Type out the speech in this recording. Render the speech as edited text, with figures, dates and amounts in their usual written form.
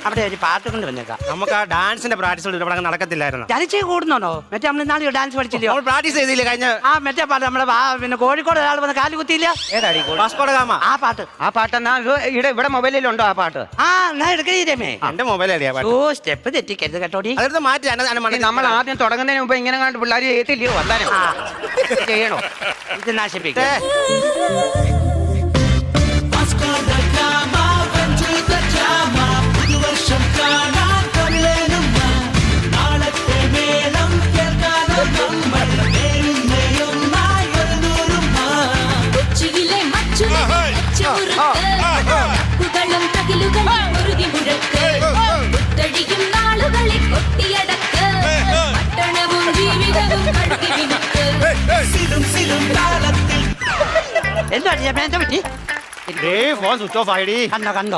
അവിടെ ഒരു പാട്ട് കൊണ്ട് വന്നേക്കാം. നമുക്ക് ആ ഡാൻസിന്റെ പ്രാക്ടീസ് ഇവിടെ നടക്കത്തില്ലായിരുന്നു. ചരിച്ച് കൂടുന്നുണ്ടോ? മറ്റേ നമ്മൾ ഇന്നാളെ ഡാൻസ് പഠിച്ചില്ലയോ? പ്രാക്ടീസ് ചെയ്തില്ലേ കഴിഞ്ഞ? ആ മറ്റേ പാട്ട് നമ്മുടെ പിന്നെ കോഴിക്കോട് ഒരാൾ വന്ന് കാല് കുത്തിയില്ല. ഏതാടി? Vasco da gamma. ആ പാട്ട്. ആ പാട്ടെന്നാ ഇവിടെ മൊബൈലിലുണ്ടോ ആ പാട്ട്? ആ എന്നാ എടുക്കണേ രമേ. എന്റെ മൊബൈലടിയാ പാട്ട്. ഓ സ്റ്റെപ്പ് തെറ്റിക്കരുത് കേട്ടോടി. അതെടുത്ത് മാറ്റി. നമ്മൾ ആദ്യം തുടങ്ങുന്നതിന് മുമ്പ് ഇങ്ങനെ കണ്ട് പിള്ളേർ ചെയ്യത്തില്ലയോ? വന്നാലും ചെയ്യണോ? ഇത് നശിപ്പിക്കേ. എന്താ പറ്റി? ഫോൺ സ്വിച്ച് ഓഫ് ആയിടി. കണ്ടോ കണ്ടോ?